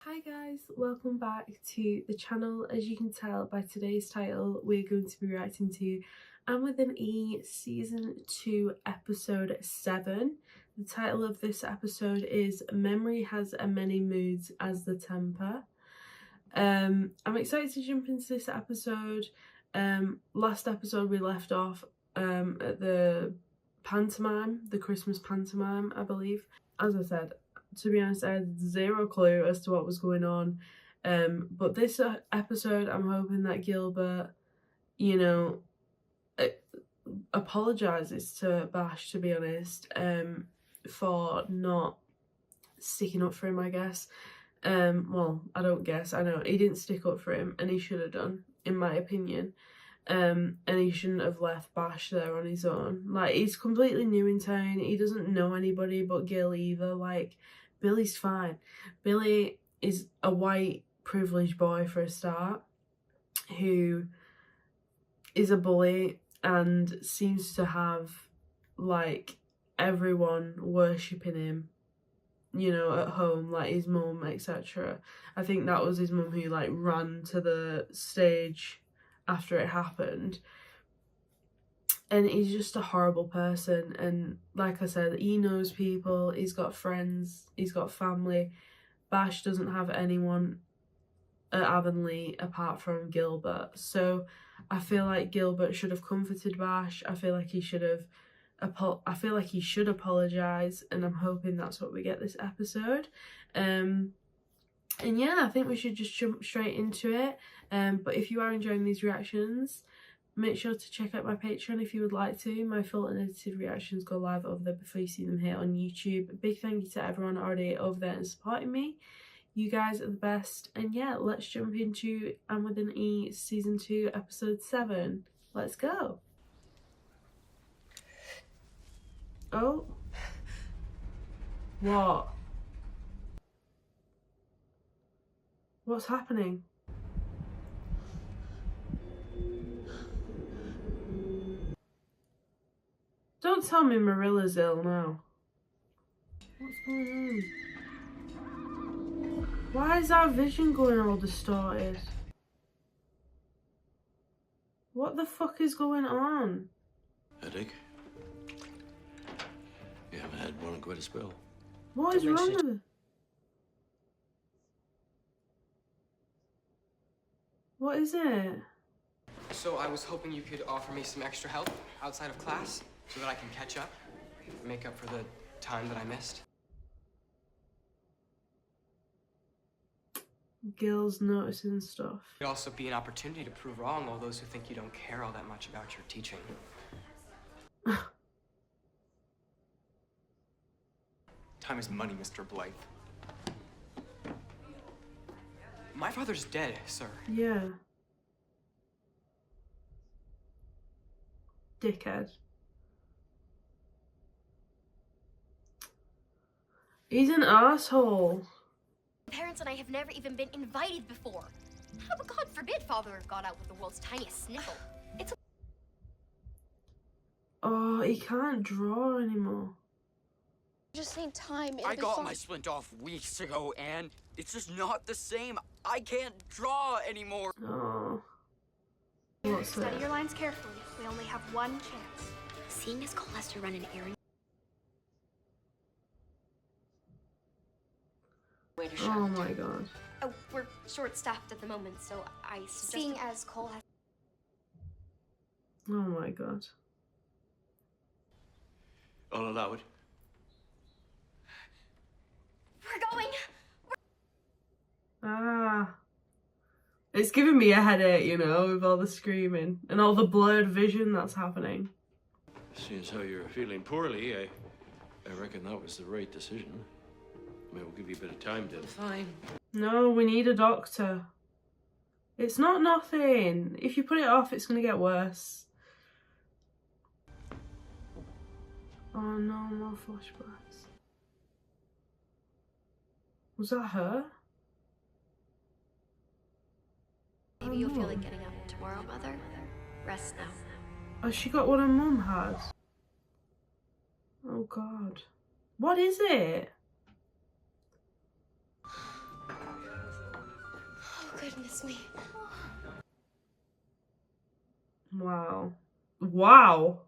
Hi guys, welcome back to the channel. As you can tell by today's title, we're going to be reacting to And With an E Season 2 Episode 7. The title of this episode is Memory Has a Many Moods as the Temper. I'm excited to jump into this episode. Last episode we left off at the pantomime, the Christmas pantomime, I believe. As I said, to be honest, I had zero clue as to what was going on. But this episode, I'm hoping that Gilbert, apologises to Bash, to be honest, for not sticking up for him, I guess. Well, I don't guess, I know. He didn't stick up for him, and he should have done, in my opinion. And he shouldn't have left Bash there on his own. Like, he's completely new in town. He doesn't know anybody but Gil either. Like, Billy's fine. Billy is a white privileged boy for a start, who is a bully and seems to have, like, everyone worshipping him, at home, like his mum, etc. I think that was his mum who, like, ran to the stage after it happened. And he's just a horrible person, and like I said, he knows people, he's got friends, he's got family. Bash doesn't have anyone at Avonlea apart from Gilbert, so I feel like Gilbert should have comforted Bash. I feel like he should apologise, and I'm hoping that's what we get this episode. And yeah, I think we should just jump straight into it. But if you are enjoying these reactions, make sure to check out my Patreon if you would like to. My full unedited reactions go live over there before you see them here on YouTube. A big thank you to everyone already over there and supporting me. You guys are the best. And yeah, let's jump into And With an E Season 2 Episode 7. Let's go. Oh. What? What's happening? Don't tell me Marilla's ill now. What's going on? Why is our vision going all distorted? What the fuck is going on? Headache? You haven't had one in quite a spell. What is wrong with her? What is it? So I was hoping you could offer me some extra help outside of class so that I can catch up, make up for the time that I missed. Gil's noticing stuff. It could also be an opportunity to prove wrong all those who think you don't care all that much about your teaching. Time is money, Mr. Blythe. My father's dead, sir. Yeah. Dickhead. He's an asshole. Parents and I have never even been invited before. How about God forbid Father have got out with the world's tiniest sniffle? It's Oh, he can't draw anymore. Just same time. I got my splint off weeks ago, and it's just not the same. I can't draw anymore. Oh. What's Study it? your lines carefully. We only have one chance. seeing as Cole has to run an errand. Oh my god. Oh, we're short-staffed at the moment, so I suggest... Seeing as Cole has... Oh my god. I'll allow it. We're going! Ah. It's giving me a headache, with all the screaming and all the blurred vision that's happening. Seeing as how you're feeling poorly, I reckon that was the right decision. I mean, we'll give you a bit of time to... Fine. No, we need a doctor. It's not nothing. If you put it off, it's going to get worse. Oh no, more flashbacks. Was that her? Maybe you'll feel like getting up tomorrow, Mother. Rest now. Oh, she got what her mum had. Oh god. What is it? Kiss me. Wow. Wow.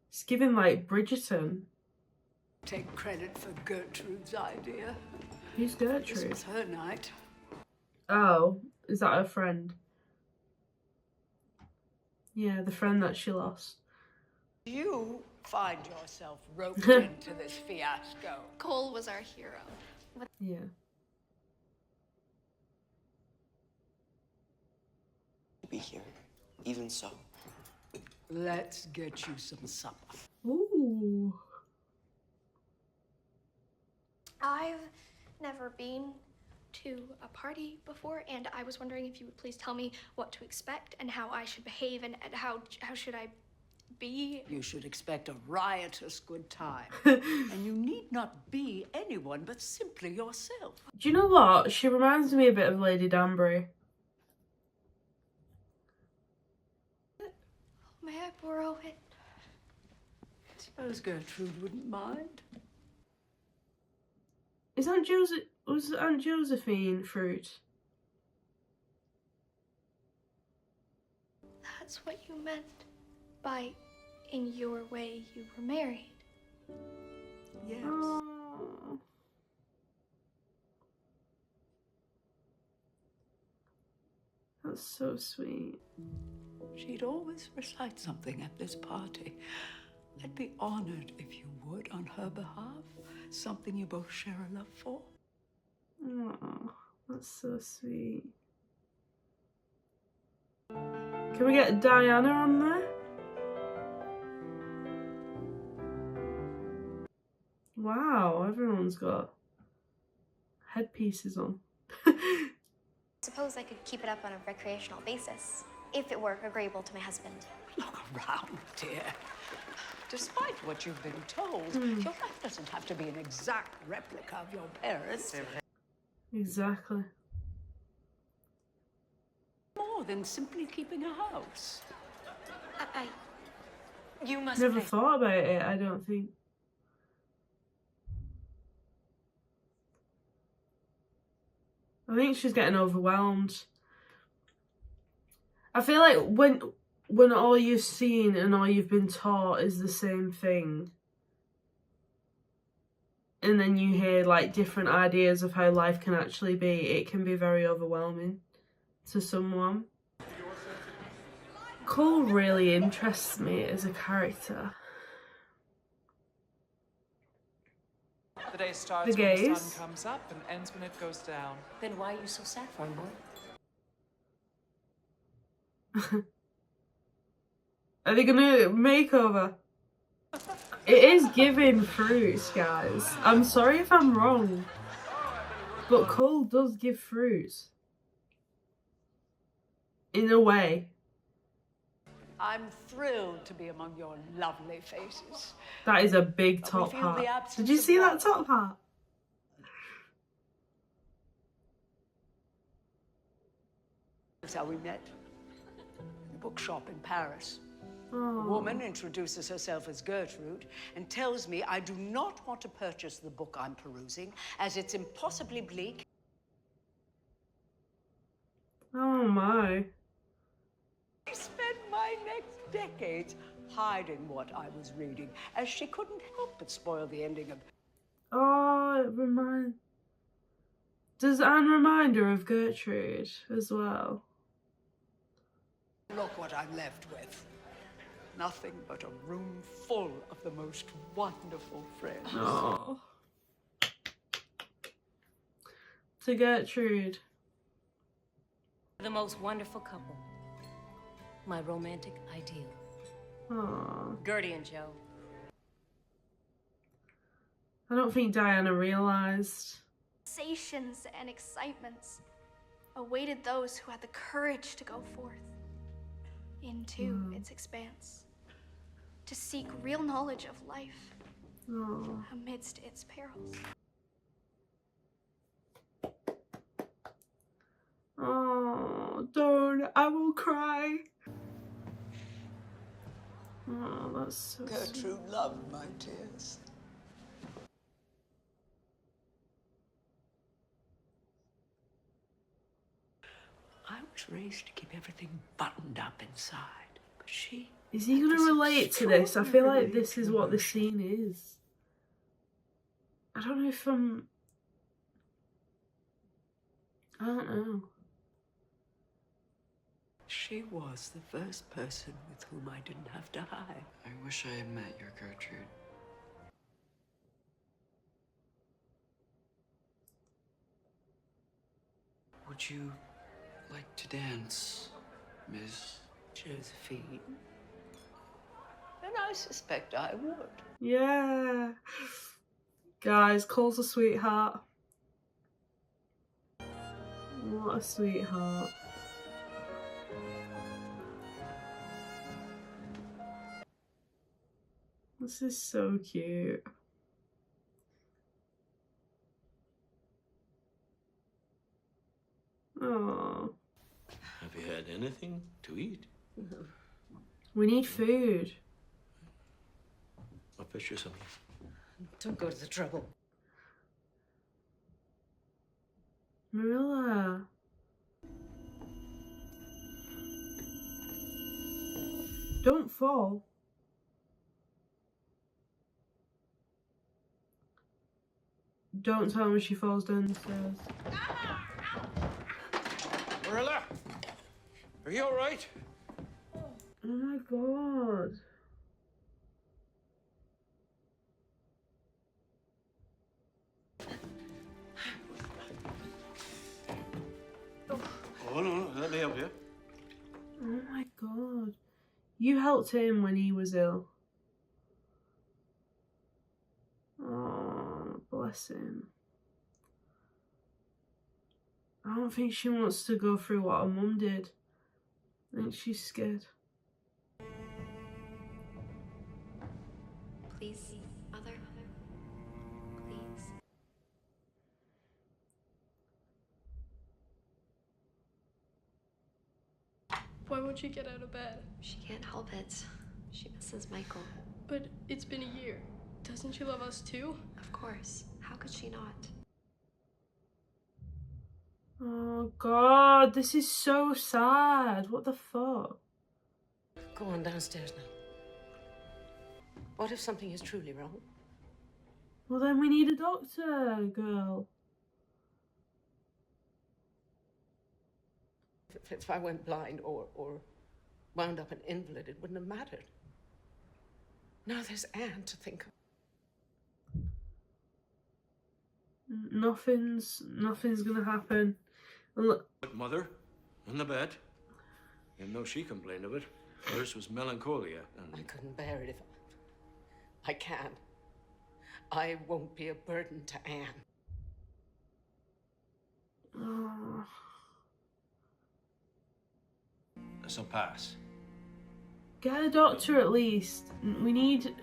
It's giving like Bridgerton. Take credit for Gertrude's idea. Who's This Gertrude? was her night. Oh, is that her friend? Yeah, the friend that she lost. You find yourself roped into this fiasco. Cole was our hero. Yeah. Be here. Even so. Let's get you some supper. Ooh. I've never been to a party before, and I was wondering if you would please tell me what to expect and how I should behave and how should I be. You should expect a riotous good time. And you need not be anyone but simply yourself. Do you know what? She reminds me a bit of Lady Danbury. May I borrow it? I suppose Gertrude wouldn't mind. Was Aunt Josephine fruit? That's what you meant by, in your way, you were married. Yes. Oh. That's so sweet. She'd always recite something at this party. I'd be honored if you would, on her behalf. Something you both share a love for. Oh, that's so sweet. Can we get Diana on there? Wow, everyone's got headpieces on. Suppose I could keep it up on a recreational basis, if it were agreeable to my husband. Look around, dear. Despite what you've been told, your life doesn't have to be an exact replica of your parents. Exactly. More than simply keeping a house. You must Never thought about it, I don't think. I think she's getting overwhelmed. I feel like when all you've seen and all you've been taught is the same thing, and then you hear like different ideas of how life can actually be, it can be very overwhelming to someone. Cole really interests me as a character. The day starts The when the gays. sun comes up and ends when it goes down. Then why are you so sad, farm boy? Are they gonna makeover? It is giving fruits, guys. I'm sorry if I'm wrong, but Cole does give fruits. In a way. I'm thrilled to be among your lovely faces. That is a big But we top feel the hat. absence Did you of see that love. top hat? That's how we met. In a bookshop in Paris. A Oh. woman introduces herself as Gertrude and tells me I do not want to purchase the book I'm perusing as it's impossibly bleak. Oh my. I spent my next decades hiding what I was reading, as she couldn't help but spoil the ending of. Oh, it reminds. Does Anne remind her of Gertrude as well? Look what I'm left with. Nothing but a room full of the most wonderful friends. Oh. To Gertrude. The most wonderful couple. My romantic ideal. Oh. Gertie and Joe. I don't think Diana realised. Sensations and excitements awaited those who had the courage to go forth into its expanse, to seek real knowledge of life Oh. amidst its perils. Oh, don't. I will cry. Oh, that's so sweet. Gertrude loved my tears. such race to keep everything buttoned up inside. But she... Is he going to relate to this? I feel like this is what the scene is. I don't know if I'm... I don't know. She was the first person with whom I didn't have to hide. I wish I had met your Gertrude. Would you like to dance, Miss Josephine? And I suspect I would. Yeah. Guys, Cole's a sweetheart. What a sweetheart. This is so cute. Oh. Have you had anything to eat? We need food. I'll fetch you something. Don't go to the trouble. Marilla. Don't fall. Don't tell me she falls down the stairs. Marilla! Are you alright? Oh my god. Oh, no, let me help you. Oh my god. You helped him when he was ill. Oh, bless him. I don't think she wants to go through what her mum did. I think she's scared. Please, Mother. Please. Why won't she get out of bed? She can't help it. She misses Michael. But it's been a year. Doesn't she love us too? Of course. How could she not? Oh god, this is so sad. What the fuck? Go on downstairs now. What if something is truly wrong? Well then we need a doctor, girl. If I went blind or wound up an invalid, it wouldn't have mattered. Now there's Anne to think of. Nothing's gonna happen. And look, Mother, in the bed. You know she complained of it. Hers was melancholia, and I couldn't bear it if I can. I won't be a burden to Anne. oh, so pass. get a doctor at least. We need,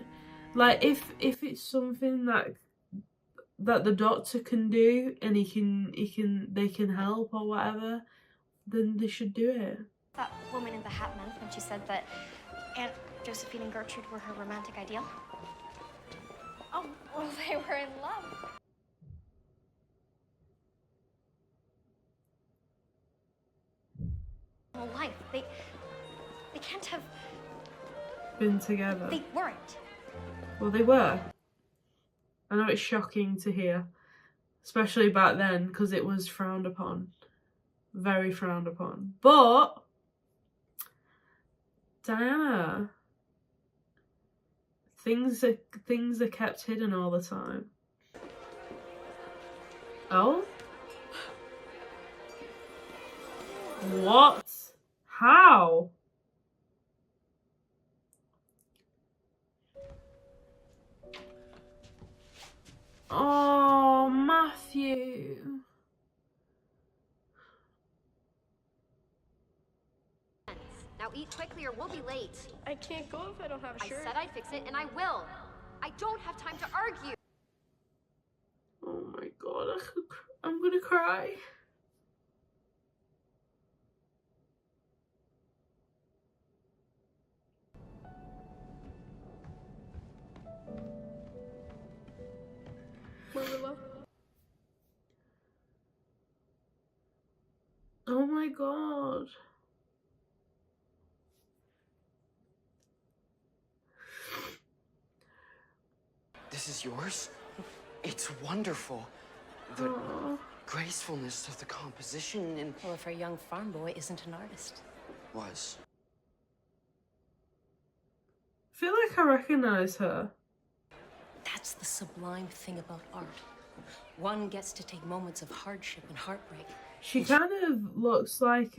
like, if it's something that the doctor can do and they can help or whatever, then they should do it. That woman in the hat meant when she said that Aunt Josephine and Gertrude were her romantic ideal? Oh, well, they were in love. Whole life. They can't have Been together. They weren't. Well, they were. I know it's shocking to hear, especially back then, because it was frowned upon. Very frowned upon. But Diana, things are kept hidden all the time. Oh? What? How? Oh, Matthew. Now eat quickly or we'll be late. I can't go if I don't have a shirt. I said I'd fix it and I will. I don't have time to argue. Oh my god, I'm gonna cry. Marilla. Oh my god. This is yours? It's wonderful. The gracefulness of the composition and... Well, if our young farm boy isn't an artist. Was. I feel like I recognise her. That's the sublime thing about art. One gets to take moments of hardship and heartbreak. She kind of looks like,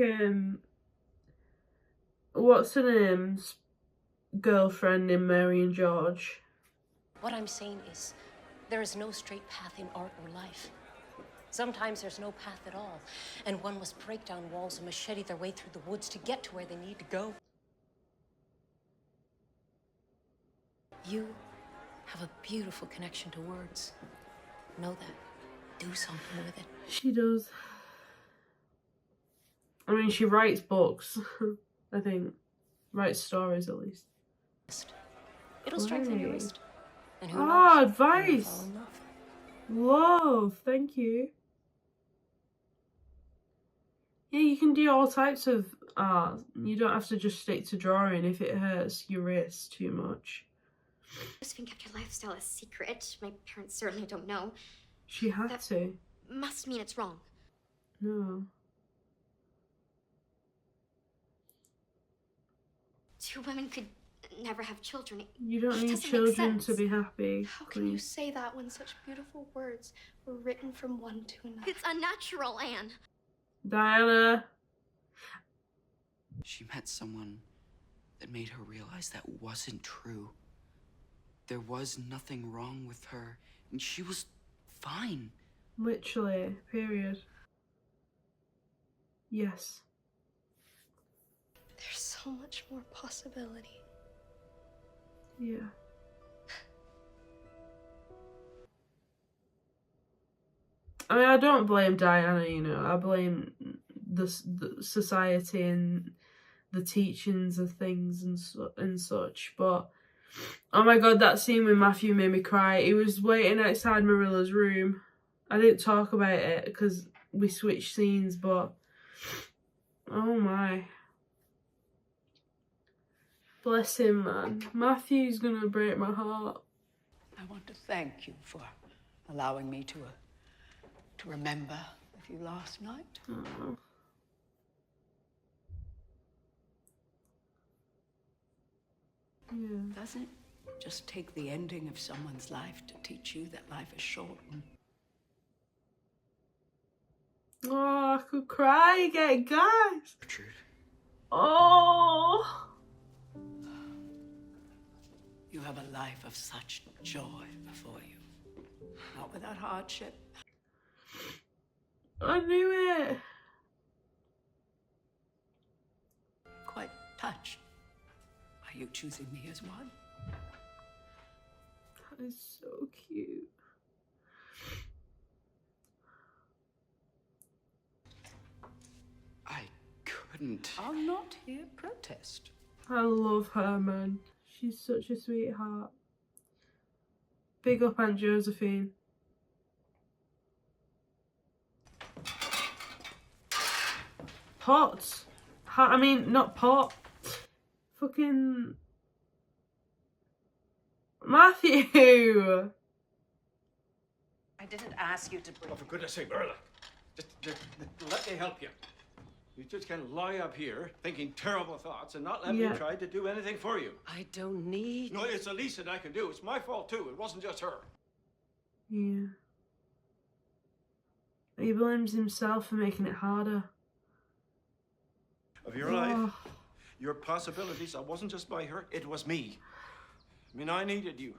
what's her name's girlfriend in Mary and George. What I'm saying is, there is no straight path in art or life. Sometimes there's no path at all, and one must break down walls and machete their way through the woods to get to where they need to go. You have a beautiful connection to words. Know that. Do something with it. She does. I mean, she writes books, I think. Writes stories, at least. It'll strengthen your wrist. And who knows? Ah, advice! Love, thank you. Yeah, you can do all types of art. You don't have to just stick to drawing if it hurts your wrist too much. Josephine kept her lifestyle a secret. My parents certainly don't know. She had to. Must mean it's wrong. No. Two women could never have children. You don't It need doesn't make children to sense. be happy. How can you say that when such beautiful words were written from one to another? It's unnatural, Anne. Diana. She met someone that made her realize that wasn't true. There was nothing wrong with her, and she was fine. Literally, period. Yes. There's so much more possibility. Yeah. I mean, I don't blame Diana, you know. I blame the society and the teachings of things and such. But, oh my god, that scene with Matthew made me cry. He was waiting outside Marilla's room. I didn't talk about it because we switched scenes, but... Oh my. Bless him, man. Matthew's gonna break my heart. I want to thank you for allowing me to remember with you last night. Oh. Yeah. Doesn't just take the ending of someone's life to teach you that life is short and... Oh, I could cry again, guys. Gertrude. Oh. You have a life of such joy before you. Not without hardship. I knew it. Quite touched by you choosing me as one. That is so cute. I couldn't. I'll not hear protest. I love her, man. She's such a sweetheart. Big up Aunt Josephine. Pot. I mean, not pot. Fucking... Matthew! I didn't ask you to bring... Oh, for goodness sake, Marilla. Just let me help you. You just can't lie up here thinking terrible thoughts and not let me try to do anything for you. I don't need... No, it's the least that I can do. It's my fault, too. It wasn't just her. Yeah. He blames himself for making it harder. Of your life, your possibilities, I wasn't just by her, it was me. I mean, I needed you.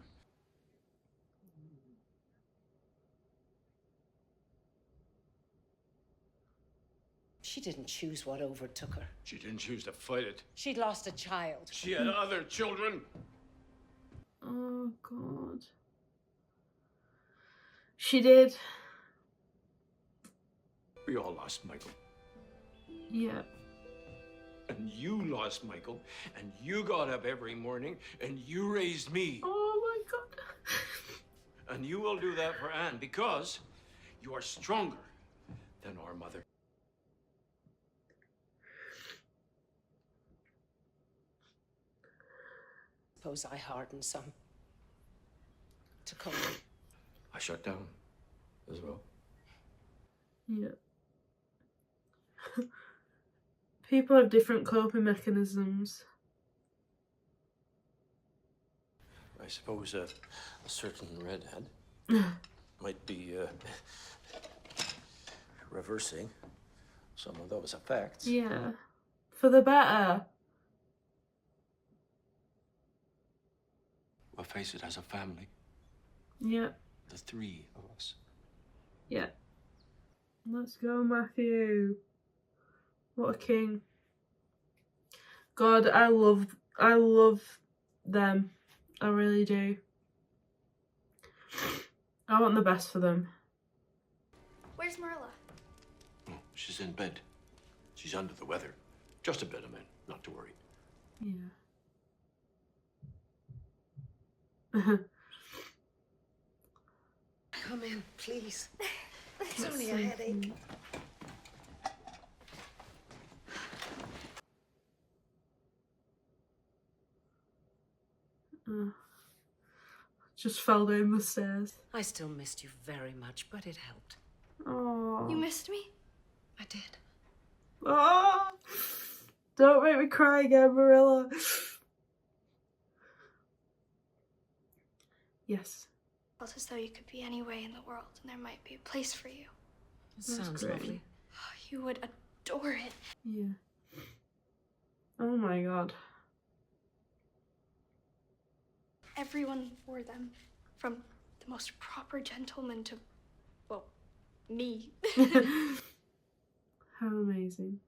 She didn't choose what overtook her. She didn't choose to fight it. She'd lost a child. She had other children. Oh, God. She did. We all lost Michael. Yeah. And you lost Michael, and you got up every morning, and you raised me. Oh, my God. And you will do that for Anne, because you are stronger than our mother. Suppose I hardened some. to cope. I shut down as well. Yeah. People have different coping mechanisms. I suppose a certain redhead might be reversing some of those effects. Yeah. For the better. We'll face it as a family. Yeah. The three of us. Yeah. Let's go, Matthew. What a king. God, I love them. I really do. I want the best for them. Where's Marilla? Oh, she's in bed. She's under the weather. Just a bit, I mean, not to worry. Yeah. Come in, please. It's only a headache. Just fell down the stairs. I still missed you very much, but it helped. Oh. You missed me? I did. Oh. Don't make me cry again, Marilla. Yes. Felt as though you could be any way in the world and there might be a place for you. It sounds great. lovely. You would adore it. Yeah. Oh my god. Everyone wore them. From the most proper gentleman to, well, me. How amazing.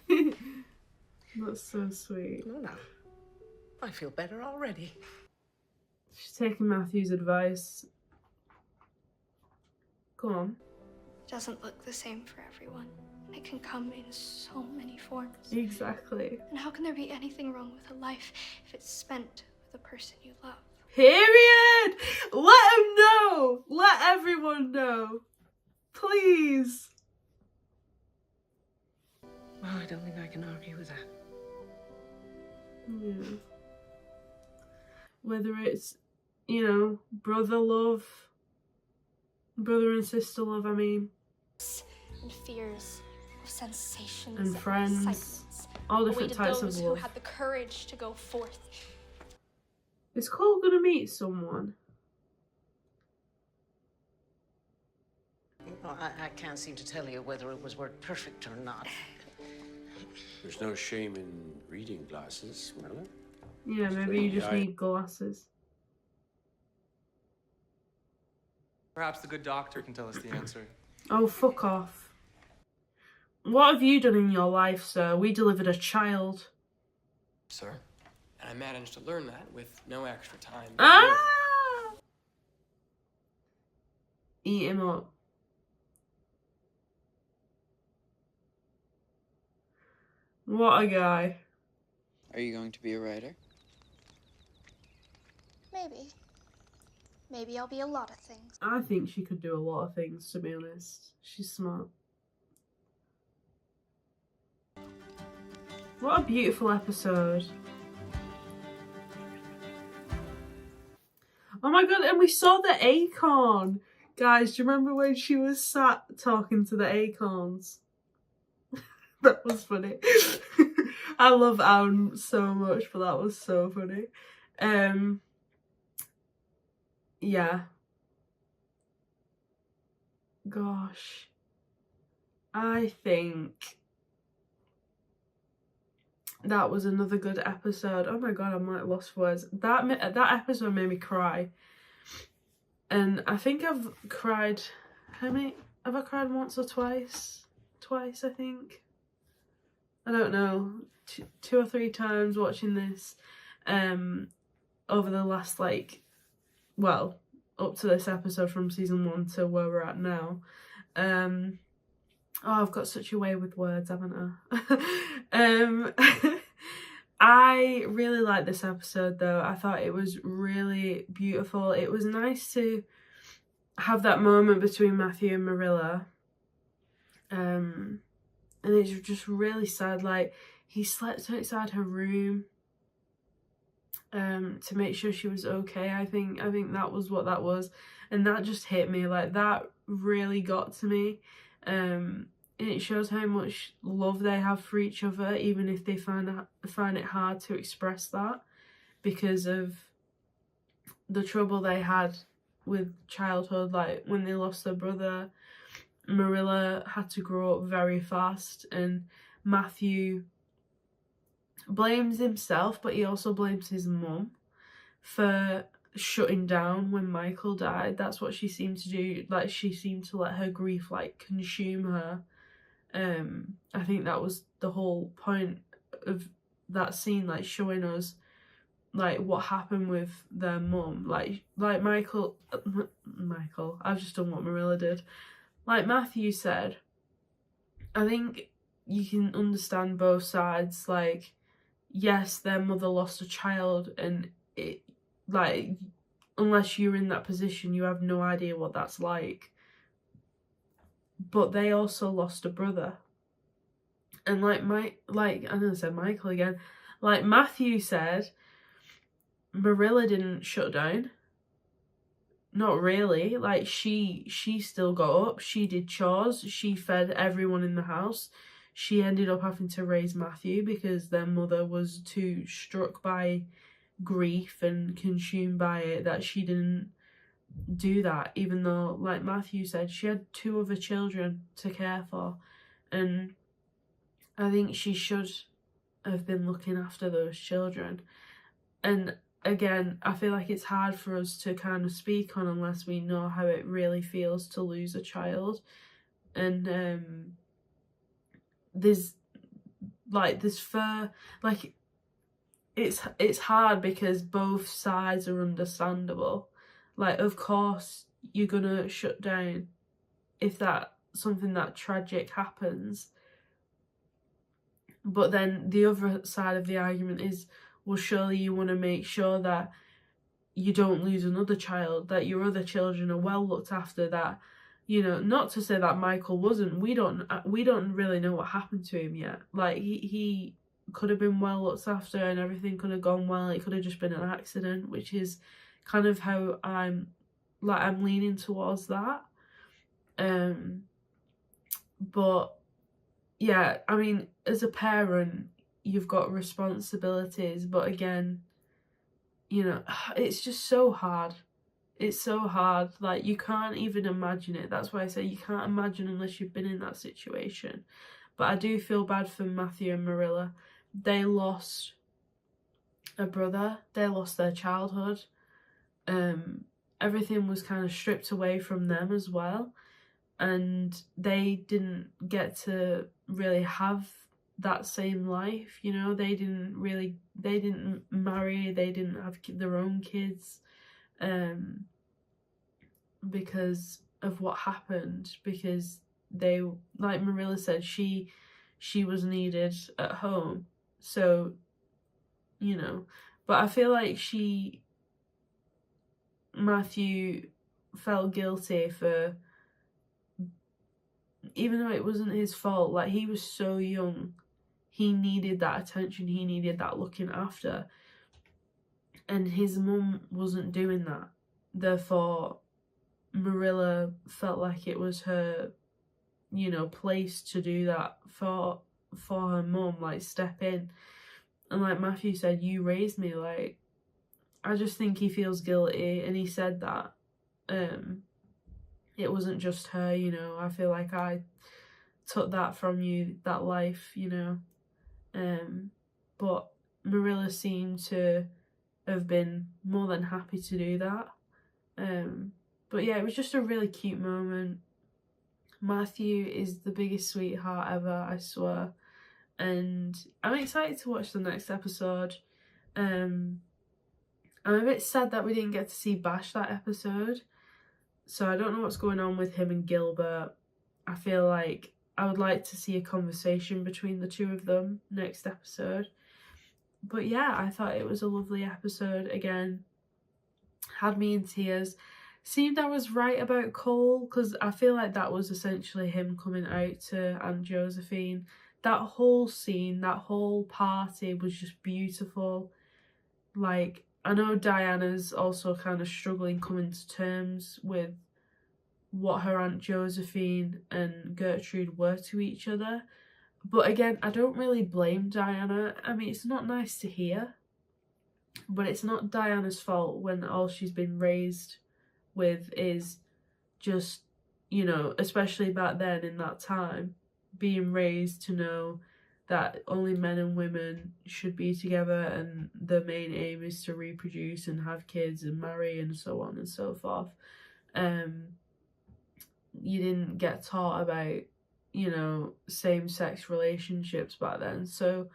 That's so sweet. No, no. I feel better already. She's taking Matthew's advice. Go on. It doesn't look the same for everyone. It can come in so many forms. Exactly. And how can there be anything wrong with a life if it's spent with a person you love? Period! Let him know! Let everyone know. Please. Well, I don't think I can argue with that. Yeah. Whether it's, you know, brother love, brother and sister love, I mean. And fears, of sensations, And friends. excitements. All different Awaited types those of who love. had the courage to go forth. Is Cole gonna meet someone? Well, I can't seem to tell you whether it was word perfect or not. There's no shame in reading glasses, Marilla. Yeah, maybe you just need glasses. Perhaps the good doctor can tell us the answer. Oh, fuck off. What have you done in your life, sir? We delivered a child. Sir, and I managed to learn that with no extra time. Ah! Eat him up. What a guy. Are you going to be a writer? Maybe. Maybe I'll be a lot of things. I think she could do a lot of things, to be honest. She's smart. What a beautiful episode. Oh my god, and we saw the acorn. Guys, do you remember when she was sat talking to the acorns? That was funny. I love Anne so much, but that was so funny. Yeah. Gosh. I think that was another good episode. Oh my god, I'm like lost for words. That episode made me cry. And I think I've cried, how many? Have I cried once or twice? Twice, I think. I don't know. Two or three times watching this over the last, like, well, up to this episode from season 1 to where we're at now. Oh, I've got such a way with words, haven't I? I really liked this episode though. I thought it was really beautiful. It was nice to have that moment between Matthew and Marilla. And it's just really sad. Like, he slept outside her room. to make sure she was okay. I think that was what that was, and that just hit me. Like, that really got to me. And it shows how much love they have for each other, even if they find it hard to express that because of the trouble they had with childhood. Like, when they lost their brother, Marilla had to grow up very fast, and Matthew blames himself, but he also blames his mum for shutting down when Michael died. That's what she seemed to do. Like, she seemed to let her grief like consume her. I think that was the whole point of that scene, like showing us like what happened with their mum. Like Michael, I've just done what Marilla did. Like Matthew said, I think you can understand both sides. Like, yes, their mother lost a child, and it, like, unless you're in that position, you have no idea what that's like. But they also lost a brother. And I know I said Michael again. Like Matthew said, Marilla didn't shut down. Not really. Like, she still got up. She did chores. She fed everyone in the house. She ended up having to raise Matthew because their mother was too struck by grief and consumed by it that she didn't do that, even though, like Matthew said, she had 2 other children to care for, and I think she should have been looking after those children. And again, I feel like it's hard for us to kind of speak on unless we know how it really feels to lose a child. And it's hard because both sides are understandable. Like, of course you're gonna shut down if something that tragic happens, but then the other side of the argument is, well, surely you want to make sure that you don't lose another child, that your other children are well looked after, that, you know, not to say that Michael wasn't. We don't really know what happened to him yet. Like, he could have been well looked after and everything could have gone well. It could have just been an accident, which is kind of how I'm leaning towards that. But yeah, I mean, as a parent, you've got responsibilities, but again, you know, it's just so hard. It's so hard. Like, you can't even imagine it. That's why I say you can't imagine unless you've been in that situation. But I do feel bad for Matthew and Marilla. They lost a brother. They lost their childhood. Everything was kind of stripped away from them as well. And they didn't get to really have that same life, you know. They didn't marry, they didn't have their own kids, because of what happened, because they, like Marilla said, she was needed at home, so, you know. But I feel like Matthew felt guilty for, even though it wasn't his fault, like, he was so young, he needed that attention, he needed that looking after, and his mum wasn't doing that. Therefore, Marilla felt like it was her, you know, place to do that for her mum, like, step in. And like Matthew said, you raised me. Like, I just think he feels guilty, and he said that. It wasn't just her, you know. I feel like I took that from you, that life, you know. But Marilla seemed to have been more than happy to do that. But yeah, it was just a really cute moment. Matthew is the biggest sweetheart ever, I swear. And I'm excited to watch the next episode. I'm a bit sad that we didn't get to see Bash that episode. So I don't know what's going on with him and Gilbert. I feel like I would like to see a conversation between the two of them next episode. But yeah, I thought it was a lovely episode. Again, had me in tears. Seemed I was right about Cole, because I feel like that was essentially him coming out to Aunt Josephine. That whole scene, that whole party was just beautiful. Like, I know Diana's also kind of struggling coming to terms with what her Aunt Josephine and Gertrude were to each other. But again, I don't really blame Diana. I mean, it's not nice to hear, but it's not Diana's fault when all she's been raised with is just, you know, especially back then in that time, being raised to know that only men and women should be together and the main aim is to reproduce and have kids and marry and so on and so forth. You didn't get taught about, you know, same-sex relationships back then. So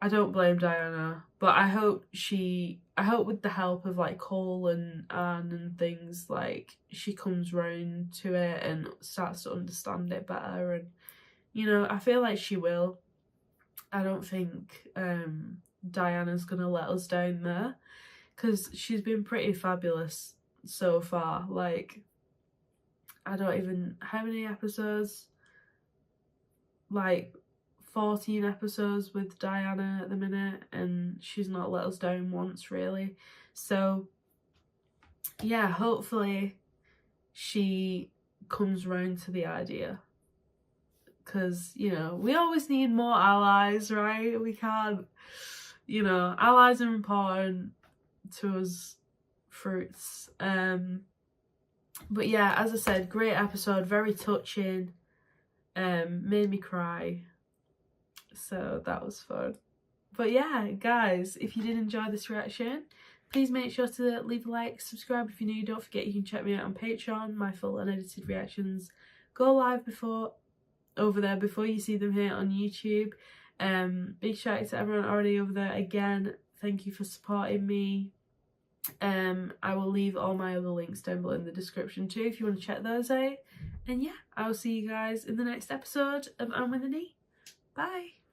I don't blame Diana, but I hope with the help of like Cole and Anne and things, like she comes round to it and starts to understand it better. And, you know, I feel like she will. I don't think Diana's gonna let us down there, because she's been pretty fabulous so far. Like, I don't even, how many episodes? Like 14 episodes with Diana at the minute, and she's not let us down once really. So yeah, hopefully she comes round to the idea, because, you know, we always need more allies, right? We can't, you know, allies are important to us fruits. But yeah, as I said, great episode, very touching, made me cry, so that was fun. But yeah, guys, if you did enjoy this reaction, please make sure to leave a like, subscribe if you're new. Don't forget you can check me out on Patreon. My full unedited reactions go live over there before you see them here on YouTube. Big shout out to everyone already over there. Again, thank you for supporting me. I will leave all my other links down below in the description too if you want to check those out. And yeah, I will see you guys in the next episode of And With a Knee. Bye.